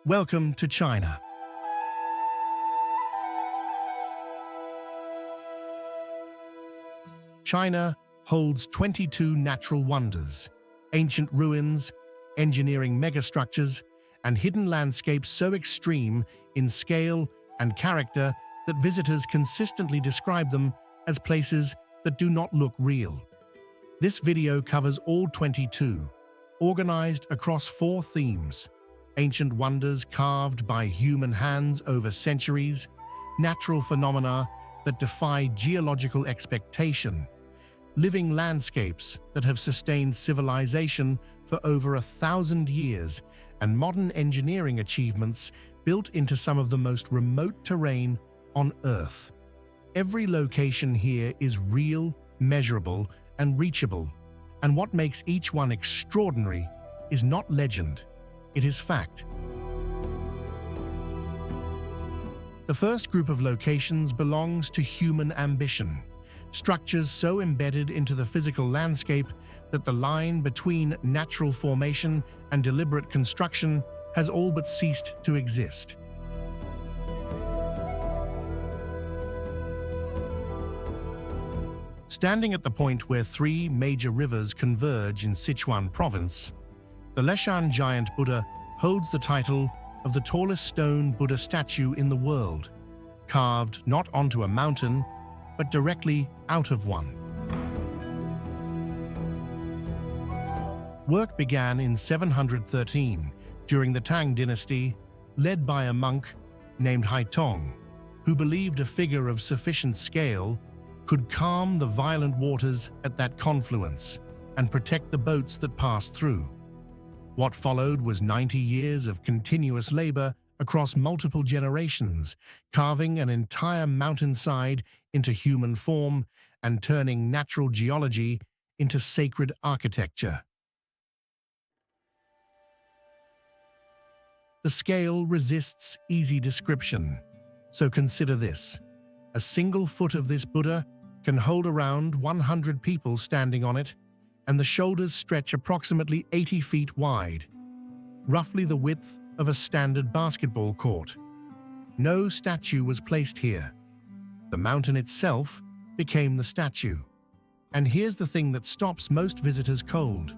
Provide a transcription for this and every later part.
Welcome to China. China holds 22 natural wonders, ancient ruins, engineering megastructures, and hidden landscapes so extreme in scale and character that visitors consistently describe them as places that do not look real. This video covers all 22, organized across 4 themes: ancient wonders carved by human hands over centuries, natural phenomena that defy geological expectation, living landscapes that have sustained civilization for over 1,000 years, and modern engineering achievements built into some of the most remote terrain on Earth. Every location here is real, measurable, and reachable, and what makes each one extraordinary is not legend, it is fact. The first group of locations belongs to human ambition, structures so embedded into the physical landscape that the line between natural formation and deliberate construction has all but ceased to exist. Standing at the point where 3 major rivers converge in Sichuan province, the Leshan giant Buddha holds the title of the tallest stone Buddha statue in the world, carved not onto a mountain, but directly out of one. Work began in 713 during the Tang dynasty, led by a monk named Haitong, who believed a figure of sufficient scale could calm the violent waters at that confluence and protect the boats that passed through. What followed was 90 years of continuous labor across multiple generations, carving an entire mountainside into human form and turning natural geology into sacred architecture. The scale resists easy description, so consider this. A single foot of this Buddha can hold around 100 people standing on it, and the shoulders stretch approximately 80 feet wide, roughly the width of a standard basketball court. No statue was placed here. The mountain itself became the statue. And here's the thing that stops most visitors cold.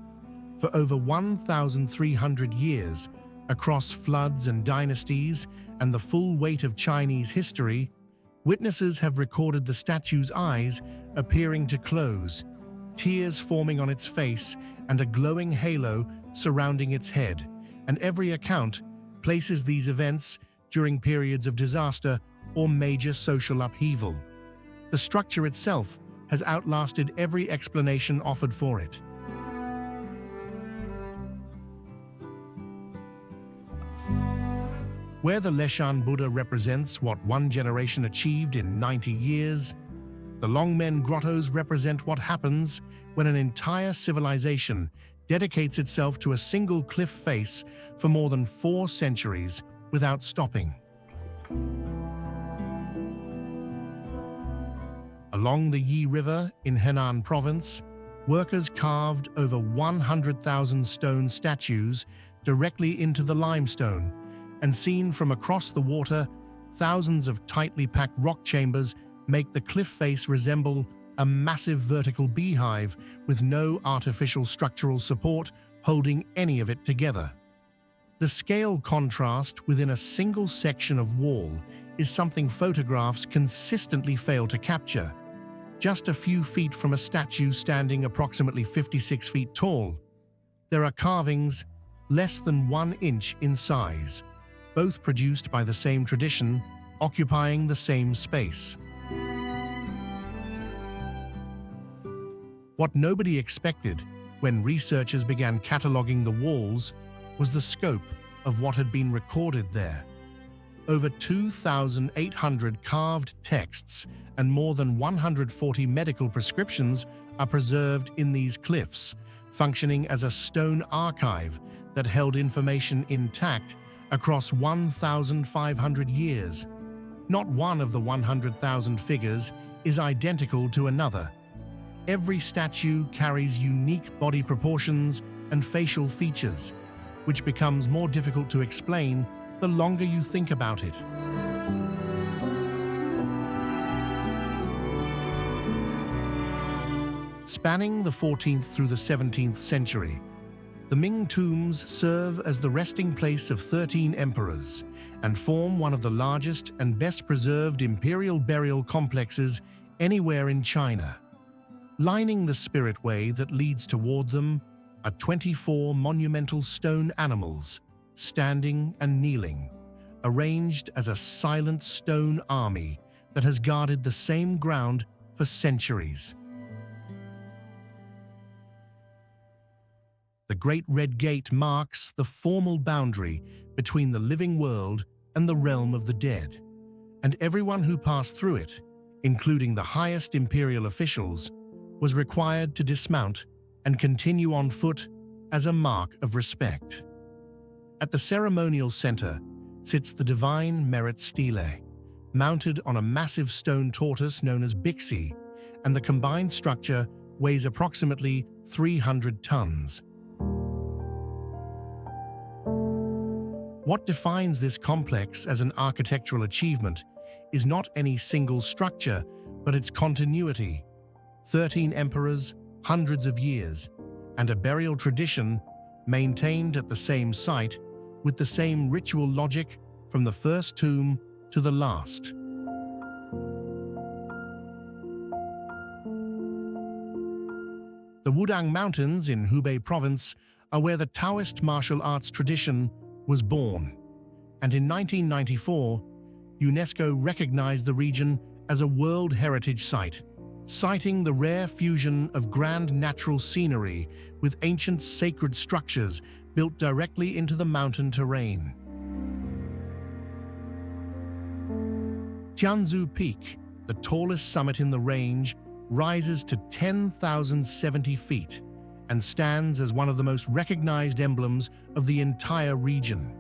For over 1,300 years, across floods and dynasties and the full weight of Chinese history, witnesses have recorded the statue's eyes appearing to close, tears forming on its face, and a glowing halo surrounding its head, and every account places these events during periods of disaster or major social upheaval. The structure itself has outlasted every explanation offered for it. Where the Leshan Buddha represents what one generation achieved in 90 years, the Longmen Grottoes represent what happens when an entire civilization dedicates itself to a single cliff face for more than 4 centuries without stopping. Along the Yi River in Henan province, workers carved over 100,000 stone statues directly into the limestone, and seen from across the water, thousands of tightly packed rock chambers make the cliff face resemble a massive vertical beehive with no artificial structural support holding any of it together. The scale contrast within a single section of wall is something photographs consistently fail to capture. Just a few feet from a statue standing approximately 56 feet tall, there are carvings less than 1 inch in size, both produced by the same tradition, occupying the same space. What nobody expected when researchers began cataloging the walls was the scope of what had been recorded there. Over 2,800 carved texts and more than 140 medical prescriptions are preserved in these cliffs, functioning as a stone archive that held information intact across 1,500 years. Not one of the 100,000 figures is identical to another. Every statue carries unique body proportions and facial features, which becomes more difficult to explain the longer you think about it. Spanning the 14th through the 17th century, the Ming tombs serve as the resting place of 13 emperors and form one of the largest and best-preserved imperial burial complexes anywhere in China. Lining the spirit way that leads toward them are 24 monumental stone animals, standing and kneeling, arranged as a silent stone army that has guarded the same ground for centuries. The Great Red Gate marks the formal boundary between the living world and the realm of the dead, and everyone who passed through it, including the highest imperial officials, was required to dismount and continue on foot as a mark of respect. At the ceremonial center sits the Divine Merit Stele, mounted on a massive stone tortoise known as Bixi, and the combined structure weighs approximately 300 tons. What defines this complex as an architectural achievement is not any single structure, but its continuity. 13 emperors, hundreds of years, and a burial tradition maintained at the same site with the same ritual logic from the first tomb to the last. The Wudang Mountains in Hubei province are where the Taoist martial arts tradition was born, and in 1994, UNESCO recognized the region as a World Heritage Site, citing the rare fusion of grand natural scenery with ancient sacred structures built directly into the mountain terrain. Tianzu Peak, the tallest summit in the range, rises to 10,070 feet and stands as one of the most recognized emblems of the entire region.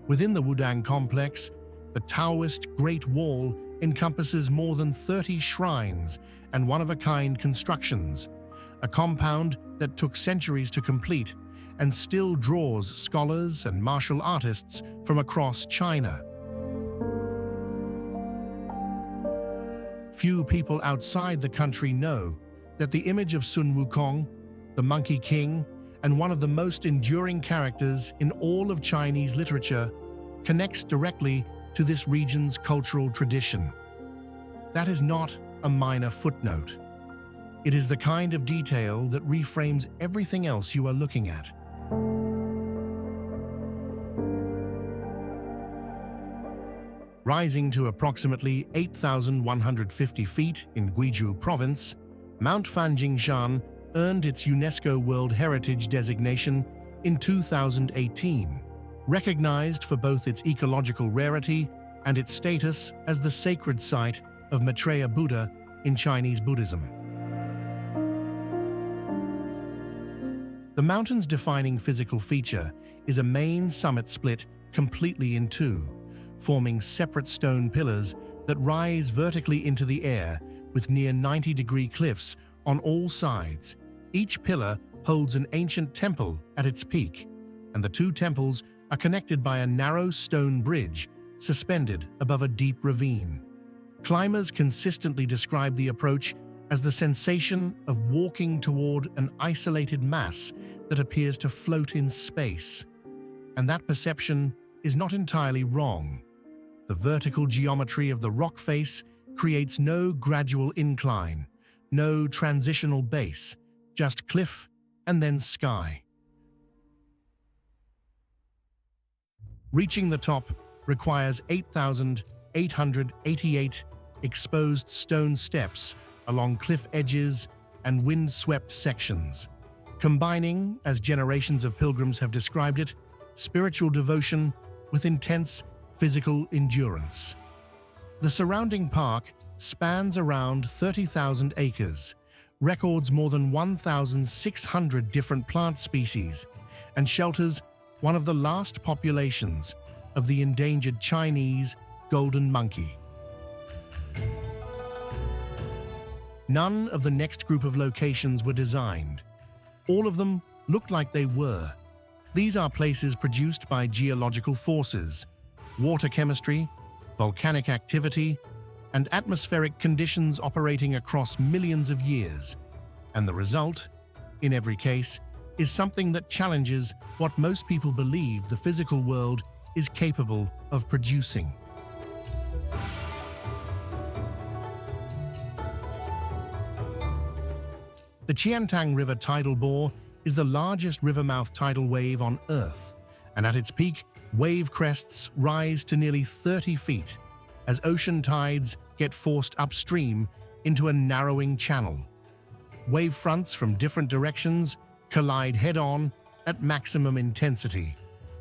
Within the Wudang complex, the Taoist Great Wall encompasses more than 30 shrines and one-of-a-kind constructions, a compound that took centuries to complete and still draws scholars and martial artists from across China. Few people outside the country know that the image of Sun Wukong, the Monkey King, and one of the most enduring characters in all of Chinese literature, connects directly to this region's cultural tradition. That is not a minor footnote. It is the kind of detail that reframes everything else you are looking at. Rising to approximately 8,150 feet in Guizhou province, Mount Fanjingshan earned its UNESCO World Heritage designation in 2018, recognized for both its ecological rarity and its status as the sacred site of Maitreya Buddha in Chinese Buddhism. The mountain's defining physical feature is a main summit split completely in two, forming separate stone pillars that rise vertically into the air with near 90-degree cliffs on all sides. Each pillar holds an ancient temple at its peak, and the two temples are connected by a narrow stone bridge suspended above a deep ravine. Climbers consistently describe the approach as the sensation of walking toward an isolated mass that appears to float in space. And that perception is not entirely wrong. The vertical geometry of the rock face creates no gradual incline, no transitional base, just cliff and then sky. Reaching the top requires 8,888 exposed stone steps along cliff edges and wind-swept sections, combining, as generations of pilgrims have described it, spiritual devotion with intense physical endurance. The surrounding park spans around 30,000 acres, records more than 1,600 different plant species, and shelters one of the last populations of the endangered Chinese golden monkey. None of the next group of locations were designed. All of them looked like they were. These are places produced by geological forces, water chemistry, volcanic activity, and atmospheric conditions operating across millions of years. And the result, in every case, is something that challenges what most people believe the physical world is capable of producing. The Qiantang River tidal bore is the largest river-mouth tidal wave on Earth, and at its peak, wave crests rise to nearly 30 feet as ocean tides get forced upstream into a narrowing channel. Wave fronts from different directions collide head-on at maximum intensity,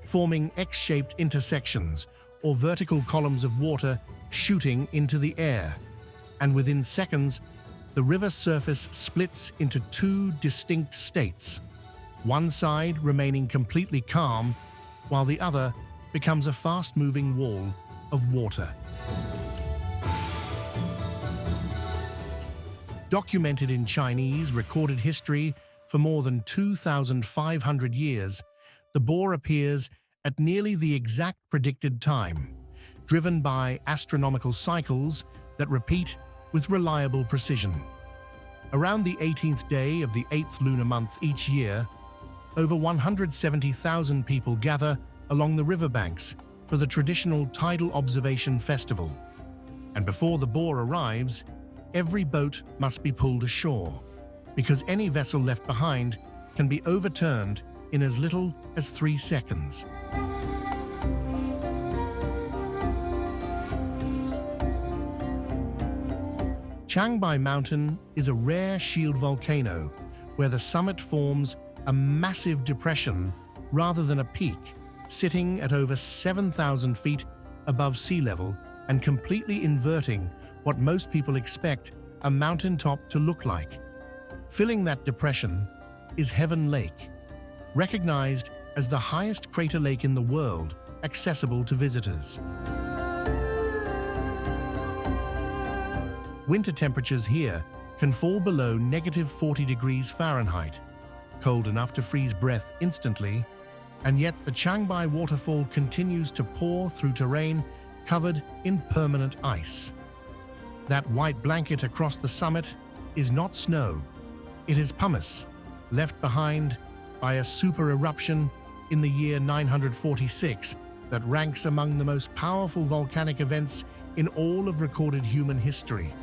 forming X-shaped intersections or vertical columns of water shooting into the air, and within seconds, the river surface splits into two distinct states, one side remaining completely calm, while the other becomes a fast-moving wall of water. Documented in Chinese recorded history for more than 2,500 years, the bore appears at nearly the exact predicted time, driven by astronomical cycles that repeat with reliable precision. Around the 18th day of the 8th lunar month each year, over 170,000 people gather along the riverbanks for the traditional Tidal Observation Festival. And before the bore arrives, every boat must be pulled ashore, because any vessel left behind can be overturned in as little as 3 seconds. Changbai Mountain is a rare shield volcano where the summit forms a massive depression rather than a peak, sitting at over 7,000 feet above sea level and completely inverting what most people expect a mountaintop to look like. Filling that depression is Heaven Lake, recognized as the highest crater lake in the world, accessible to visitors. Winter temperatures here can fall below -40 degrees Fahrenheit, cold enough to freeze breath instantly, and yet the Changbai waterfall continues to pour through terrain covered in permanent ice. That white blanket across the summit is not snow, it is pumice, left behind by a super eruption in the year 946 that ranks among the most powerful volcanic events in all of recorded human history.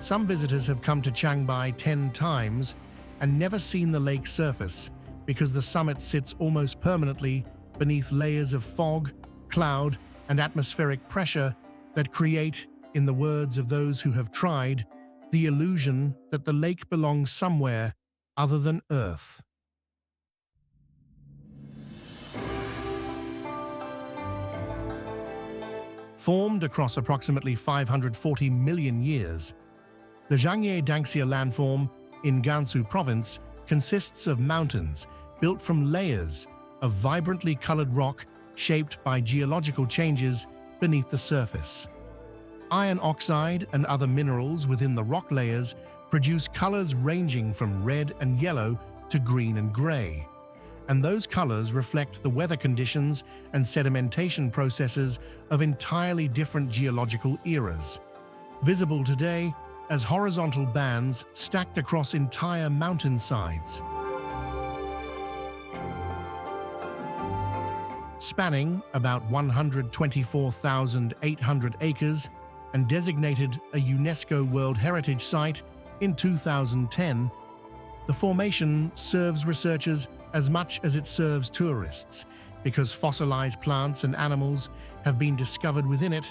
Some visitors have come to Changbai 10 times and never seen the lake surface because the summit sits almost permanently beneath layers of fog, cloud, and atmospheric pressure that create, in the words of those who have tried, the illusion that the lake belongs somewhere other than Earth. Formed across approximately 540 million years, the Zhangye Danxia landform in Gansu province consists of mountains built from layers of vibrantly colored rock shaped by geological changes beneath the surface. Iron oxide and other minerals within the rock layers produce colors ranging from red and yellow to green and gray, and those colors reflect the weather conditions and sedimentation processes of entirely different geological eras, visible today as horizontal bands stacked across entire mountainsides. Spanning about 124,800 acres and designated a UNESCO World Heritage Site in 2010, the formation serves researchers as much as it serves tourists because fossilized plants and animals have been discovered within it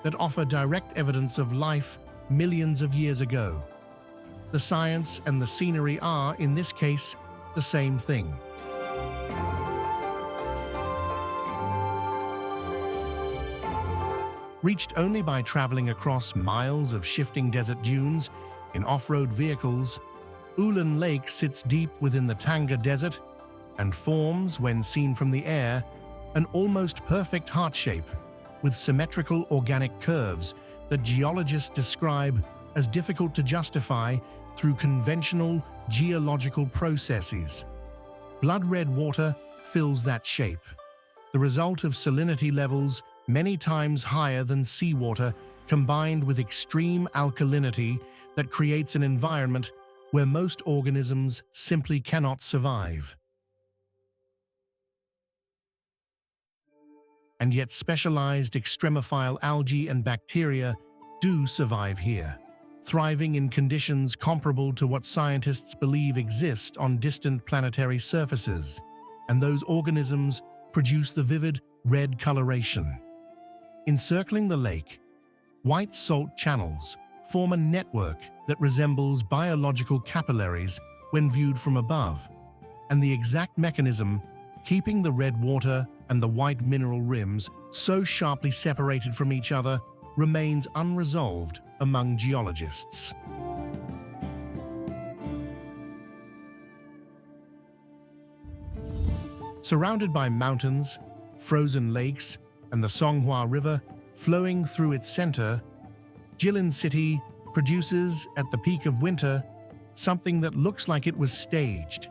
that offer direct evidence of life millions of years ago. The science and the scenery are, in this case, the same thing. Reached only by traveling across miles of shifting desert dunes in off-road vehicles, Ulan Lake sits deep within the Tanga Desert and forms, when seen from the air, an almost perfect heart shape with symmetrical organic curves that geologists describe as difficult to justify through conventional geological processes. Blood-red water fills that shape, the result of salinity levels many times higher than seawater combined with extreme alkalinity that creates an environment where most organisms simply cannot survive. And yet specialized extremophile algae and bacteria do survive here, thriving in conditions comparable to what scientists believe exist on distant planetary surfaces, and those organisms produce the vivid red coloration. Encircling the lake, white salt channels form a network that resembles biological capillaries when viewed from above, and the exact mechanism keeping the red water and the white mineral rims so sharply separated from each other remains unresolved among geologists. Surrounded by mountains, frozen lakes, and the Songhua River flowing through its center, Jilin city produces, at the peak of winter, something that looks like it was staged.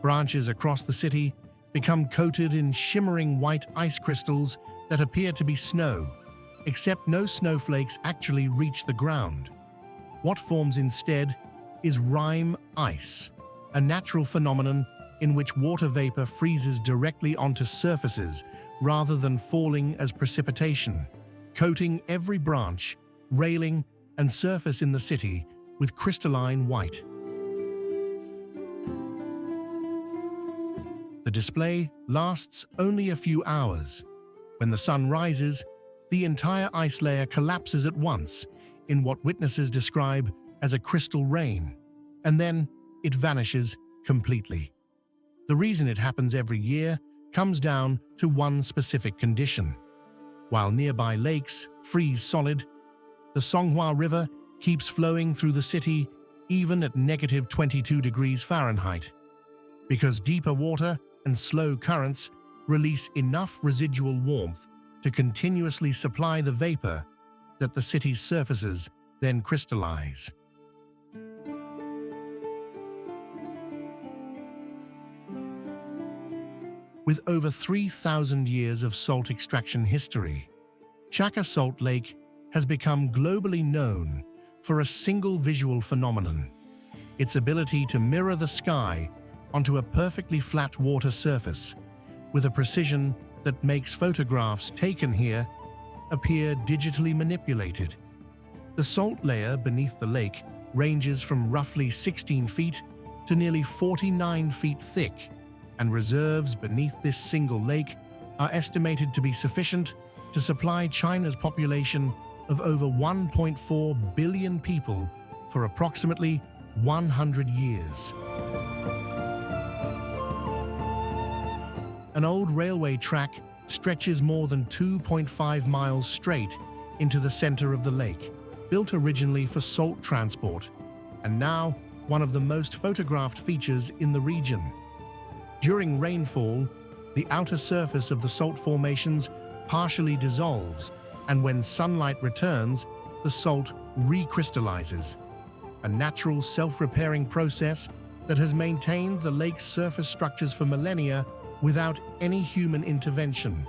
Branches across the city become coated in shimmering white ice crystals that appear to be snow, except no snowflakes actually reach the ground. What forms instead is Rime ice, a natural phenomenon in which water vapor freezes directly onto surfaces rather than falling as precipitation, coating every branch, railing, and surface in the city with crystalline white. The display lasts only a few hours. When the sun rises, the entire ice layer collapses at once in what witnesses describe as a crystal rain, and then it vanishes completely. The reason it happens every year comes down to one specific condition. While nearby lakes freeze solid, the Songhua River keeps flowing through the city even at -22 degrees Fahrenheit, because deeper water and slow currents release enough residual warmth to continuously supply the vapor that the city's surfaces then crystallize. With over 3,000 years of salt extraction history, Chaka Salt Lake has become globally known for a single visual phenomenon: its ability to mirror the sky onto a perfectly flat water surface with a precision that makes photographs taken here appear digitally manipulated. The salt layer beneath the lake ranges from roughly 16 feet to nearly 49 feet thick, and reserves beneath this single lake are estimated to be sufficient to supply China's population of over 1.4 billion people for approximately 100 years. An old railway track stretches more than 2.5 miles straight into the center of the lake, built originally for salt transport, and now one of the most photographed features in the region. During rainfall, the outer surface of the salt formations partially dissolves, and when sunlight returns, the salt recrystallizes, a natural self-repairing process that has maintained the lake's surface structures for millennia without any human intervention.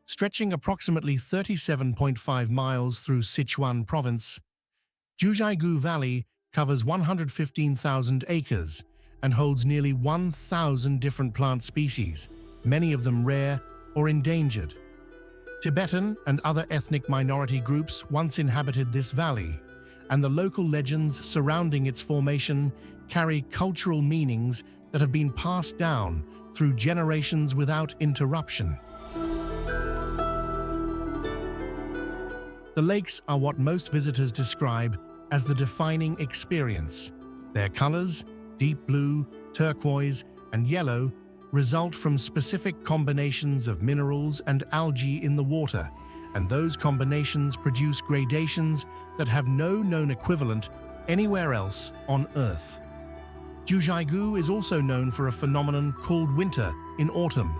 Stretching approximately 37.5 miles through Sichuan province, Jiuzhaigou Valley covers 115,000 acres and holds nearly 1,000 different plant species, many of them rare or endangered. Tibetan and other ethnic minority groups once inhabited this valley, and the local legends surrounding its formation carry cultural meanings that have been passed down through generations without interruption. The lakes are what most visitors describe as the defining experience. Their colors, deep blue, turquoise, and yellow, result from specific combinations of minerals and algae in the water, and those combinations produce gradations that have no known equivalent anywhere else on Earth. Jiuzhaigou is also known for a phenomenon called winter in autumn,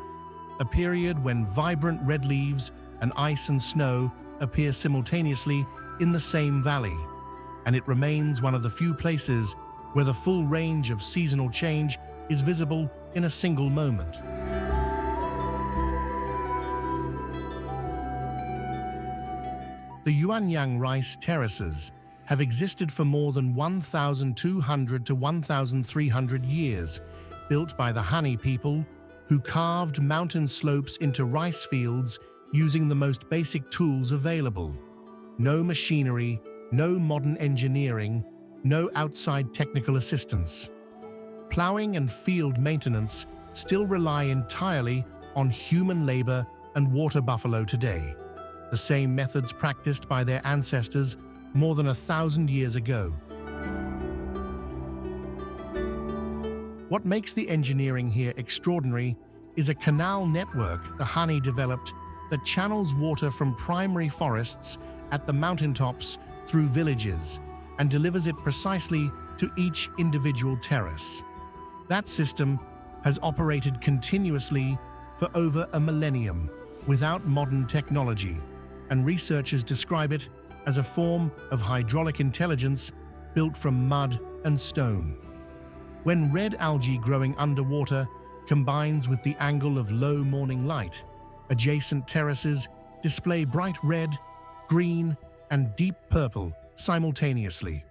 a period when vibrant red leaves and ice and snow appear simultaneously in the same valley. and it remains one of the few places where the full range of seasonal change is visible in a single moment. The Yuanyang rice terraces have existed for more than 1,200 to 1,300 years, built by the Han people who carved mountain slopes into rice fields using the most basic tools available. No machinery, no modern engineering, no outside technical assistance. Plowing and field maintenance still rely entirely on human labor and water buffalo today, the same methods practiced by their ancestors more than 1,000 years ago. What makes the engineering here extraordinary is a canal network the Han developed that channels water from primary forests at the mountaintops through villages and delivers it precisely to each individual terrace. That system has operated continuously for over a millennium without modern technology, and researchers describe it as a form of hydraulic intelligence built from mud and stone. When red algae growing underwater combines with the angle of low morning light, adjacent terraces display bright red, green, and deep purple simultaneously,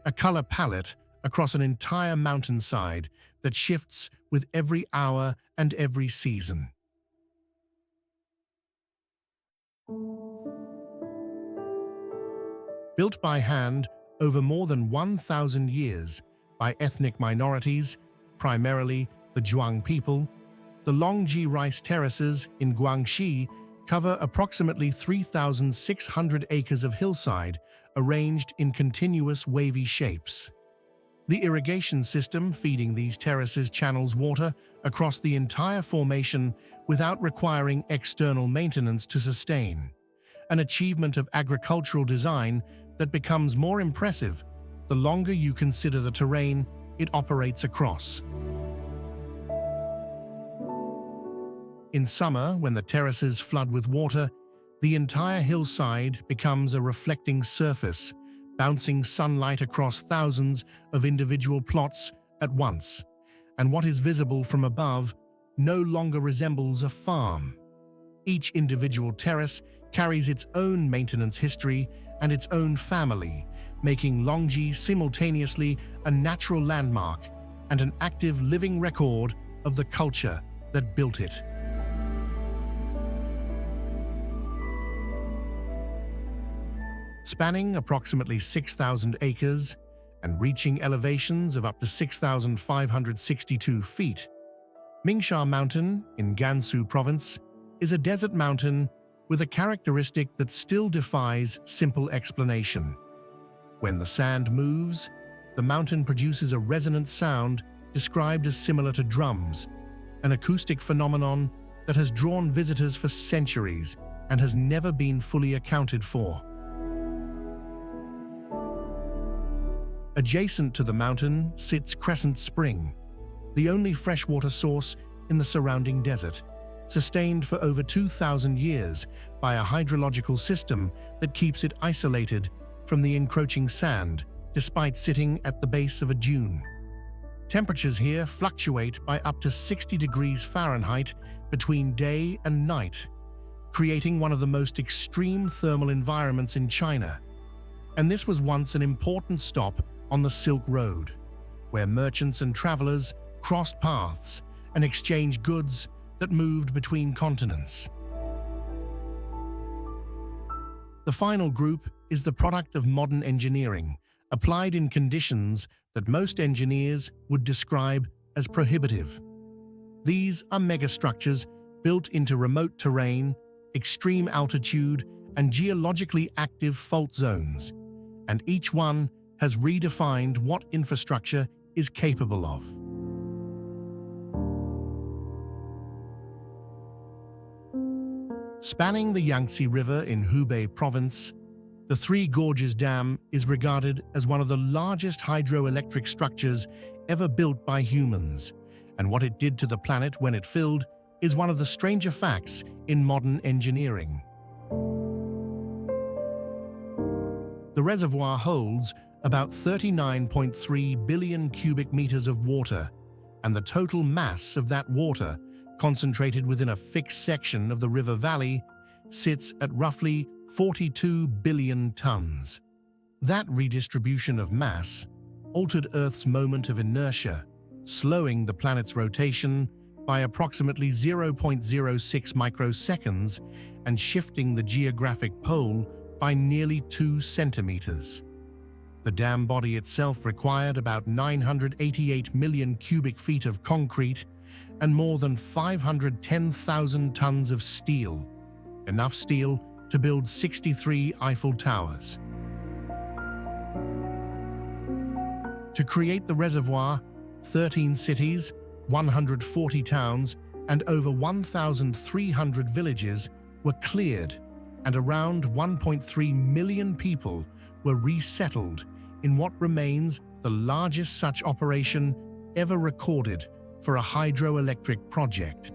a color palette across an entire mountainside that shifts with every hour and every season. Built by hand over more than 1,000 years by ethnic minorities, primarily the Zhuang people, the Zhangye rice terraces in Guangxi cover approximately 3,600 acres of hillside arranged in continuous wavy shapes. The irrigation system feeding these terraces channels water across the entire formation without requiring external maintenance to sustain, an achievement of agricultural design that becomes more impressive the longer you consider the terrain it operates across. In summer, when the terraces flood with water, the entire hillside becomes a reflecting surface, bouncing sunlight across thousands of individual plots at once, and what is visible from above no longer resembles a farm. Each individual terrace carries its own maintenance history and its own family, making Zhangye simultaneously a natural landmark and an active living record of the culture that built it. Spanning approximately 6,000 acres and reaching elevations of up to 6,562 feet, Mingsha Mountain in Gansu province is a desert mountain with a characteristic that still defies simple explanation. When the sand moves, the mountain produces a resonant sound described as similar to drums, an acoustic phenomenon that has drawn visitors for centuries and has never been fully accounted for. Adjacent to the mountain sits Crescent Spring, the only freshwater source in the surrounding desert, sustained for over 2,000 years by a hydrological system that keeps it isolated from the encroaching sand despite sitting at the base of a dune. Temperatures here fluctuate by up to 60 degrees Fahrenheit between day and night, creating one of the most extreme thermal environments in China. And this was once an important stop on the Silk Road, where merchants and travelers crossed paths and exchanged goods that moved between continents. The final group is the product of modern engineering, applied in conditions that most engineers would describe as prohibitive. These are megastructures built into remote terrain, extreme altitude, and geologically active fault zones, and each one has redefined what infrastructure is capable of. Spanning the Yangtze River in Hubei province, the Three Gorges Dam is regarded as one of the largest hydroelectric structures ever built by humans, and what it did to the planet when it filled is one of the stranger facts in modern engineering. The reservoir holds about 39.3 billion cubic meters of water, and the total mass of that water, concentrated within a fixed section of the river valley, sits at roughly 42 billion tons. That redistribution of mass altered Earth's moment of inertia, slowing the planet's rotation by approximately 0.06 microseconds and shifting the geographic pole by nearly 2 centimeters. The dam body itself required about 988 million cubic feet of concrete and more than 510,000 tons of steel, enough steel to build 63 Eiffel Towers. To create the reservoir, 13 cities, 140 towns, and over 1,300 villages were cleared, and around 1.3 million people were resettled in what remains the largest such operation ever recorded for a hydroelectric project.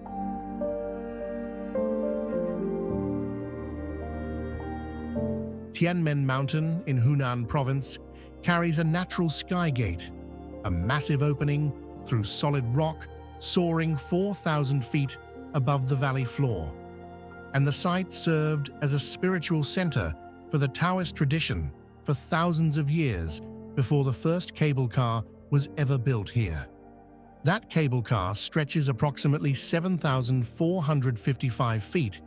Tianmen Mountain in Henan province carries a natural sky gate, a massive opening through solid rock soaring 4,000 feet above the valley floor. And the site served as a spiritual center for the Taoist tradition for thousands of years before the first cable car was ever built here. That cable car stretches approximately 7,455 feet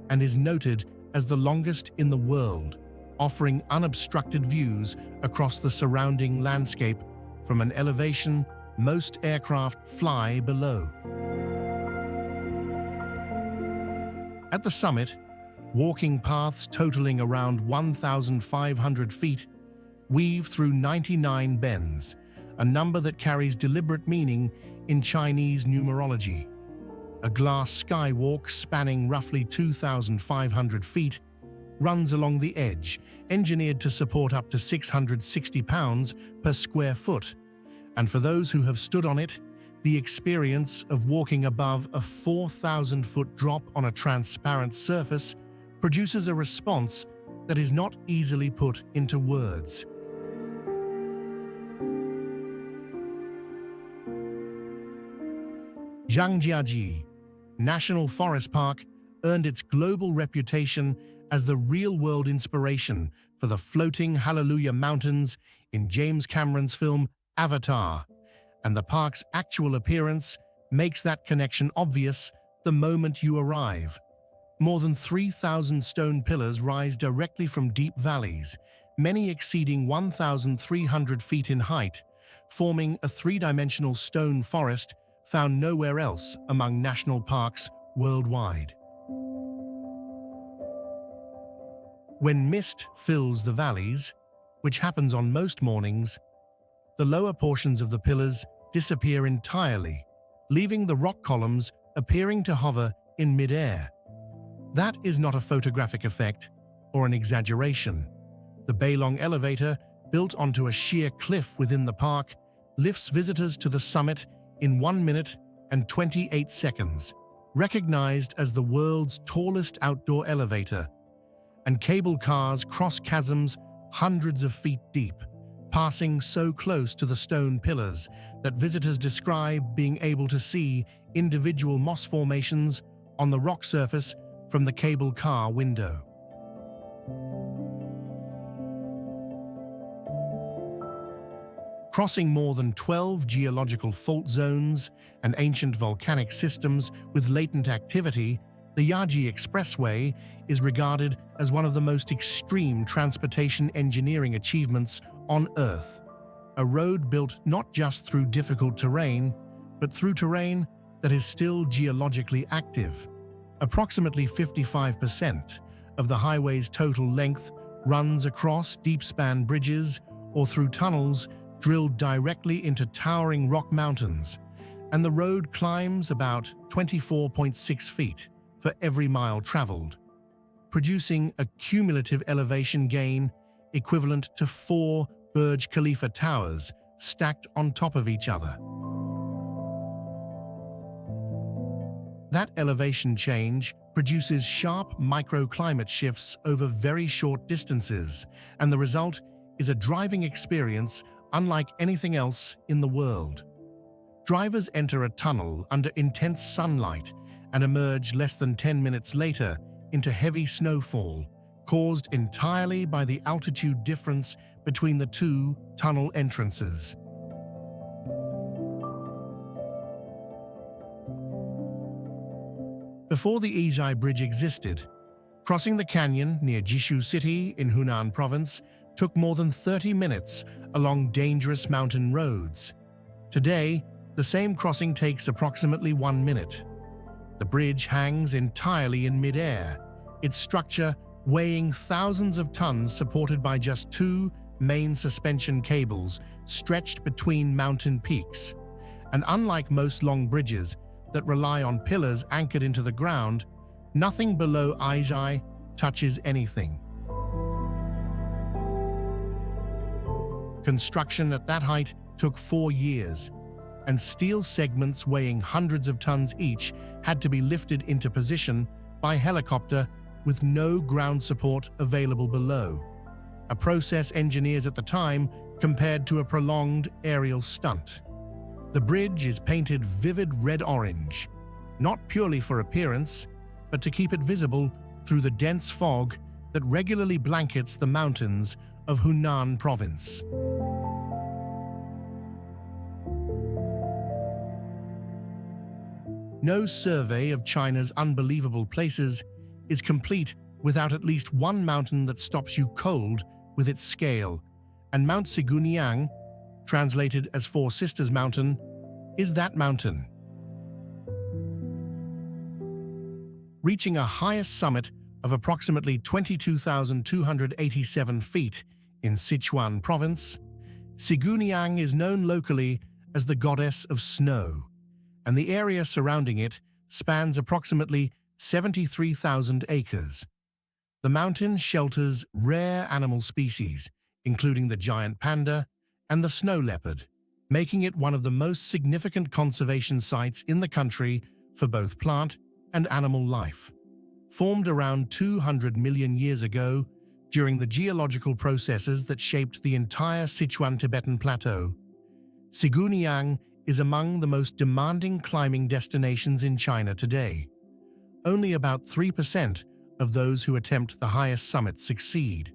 and is noted as the longest in the world, offering unobstructed views across the surrounding landscape from an elevation most aircraft fly below. At the summit, walking paths totaling around 1,500 feet weave through 99 bends, a number that carries deliberate meaning in Chinese numerology. A glass skywalk spanning roughly 2,500 feet runs along the edge, engineered to support up to 660 pounds per square foot. And for those who have stood on it, the experience of walking above a 4,000-foot drop on a transparent surface produces a response that is not easily put into words. Zhangjiajie National Forest Park earned its global reputation as the real-world inspiration for the floating Hallelujah Mountains in James Cameron's film Avatar, and the park's actual appearance makes that connection obvious the moment you arrive. More than 3,000 stone pillars rise directly from deep valleys, many exceeding 1,300 feet in height, forming a three-dimensional stone forest found nowhere else among national parks worldwide. When mist fills the valleys, which happens on most mornings, the lower portions of the pillars disappear entirely, leaving the rock columns appearing to hover in mid-air. That is not a photographic effect or an exaggeration. The Beilong elevator, built onto a sheer cliff within the park, lifts visitors to the summit in 1 minute and 28 seconds, recognized as the world's tallest outdoor elevator. And cable cars cross chasms hundreds of feet deep, passing so close to the stone pillars that visitors describe being able to see individual moss formations on the rock surface from the cable car window. Crossing more than 12 geological fault zones and ancient volcanic systems with latent activity, the Jiajie Expressway is regarded as one of the most extreme transportation engineering achievements on Earth. A road built not just through difficult terrain, but through terrain that is still geologically active. Approximately 55% of the highway's total length runs across deep-span bridges or through tunnels drilled directly into towering rock mountains, and the road climbs about 24.6 feet for every mile traveled, producing a cumulative elevation gain equivalent to 4 Burj Khalifa towers stacked on top of each other. That elevation change produces sharp microclimate shifts over very short distances, and the result is a driving experience unlike anything else in the world. Drivers enter a tunnel under intense sunlight and emerge less than 10 minutes later into heavy snowfall, caused entirely by the altitude difference between the two tunnel entrances. Before the Yizhai Bridge existed, crossing the canyon near Guizhou city in Henan province took more than 30 minutes along dangerous mountain roads. Today, the same crossing takes approximately 1 minute. The bridge hangs entirely in mid-air, its structure weighing thousands of tons supported by just two main suspension cables stretched between mountain peaks. And unlike most long bridges that rely on pillars anchored into the ground, nothing below Yizhai touches anything. Construction at that height took 4 years, and steel segments weighing hundreds of tons each had to be lifted into position by helicopter with no ground support available below, a process engineers at the time compared to a prolonged aerial stunt. The bridge is painted vivid red-orange, not purely for appearance, but to keep it visible through the dense fog that regularly blankets the mountains of Henan province. No survey of China's unbelievable places is complete without at least one mountain that stops you cold with its scale, and Mount Zhangjiajie, translated as Four Sisters Mountain, is that mountain. Reaching a highest summit of approximately 22,287 feet in Sichuan province, Zhangjiajie is known locally as the Goddess of Snow, and the area surrounding it spans approximately 73,000 acres. The mountain shelters rare animal species, including the giant panda and the snow leopard, making it one of the most significant conservation sites in the country for both plant and animal life. Formed around 200 million years ago, during the geological processes that shaped the entire Sichuan Tibetan Plateau, Zhangjiajie is among the most demanding climbing destinations in China today. Only about 3% of those who attempt the highest summit succeed.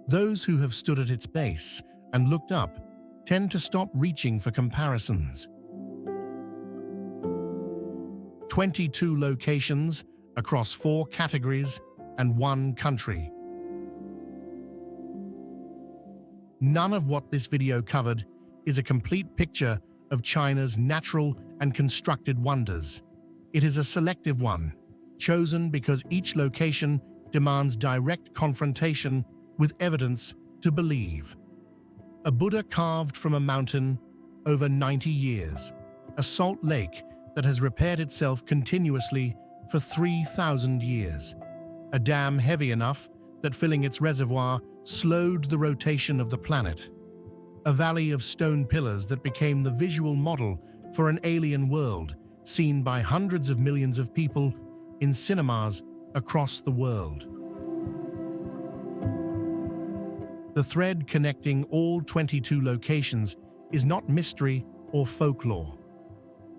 Those who have stood at its base and looked up tend to stop reaching for comparisons. 22 locations across 4 categories and 1 country. None of what this video covered is a complete picture of China's natural and constructed wonders. It is a selective one, chosen because each location demands direct confrontation with evidence to believe. A Buddha carved from a mountain over 90 years, a salt lake that has repaired itself continuously for 3,000 years, a dam heavy enough that filling its reservoir slowed the rotation of the planet, a valley of stone pillars that became the visual model for an alien world seen by hundreds of millions of people in cinemas across the world. The thread connecting all 22 locations is not mystery or folklore.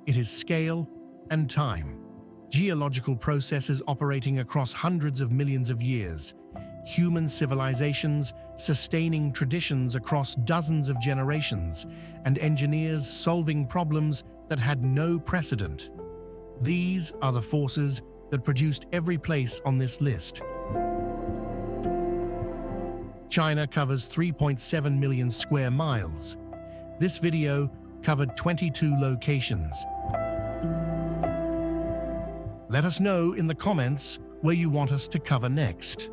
It is scale and time, geological processes operating across hundreds of millions of years, human civilizations sustaining traditions across dozens of generations, and engineers solving problems that had no precedent. These are the forces that produced every place on this list. China covers 3.7 million square miles. This video covered 22 locations. Let us know in the comments where you want us to cover next.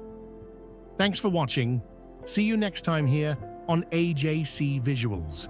Thanks for watching. See you next time here on AJC Visuals.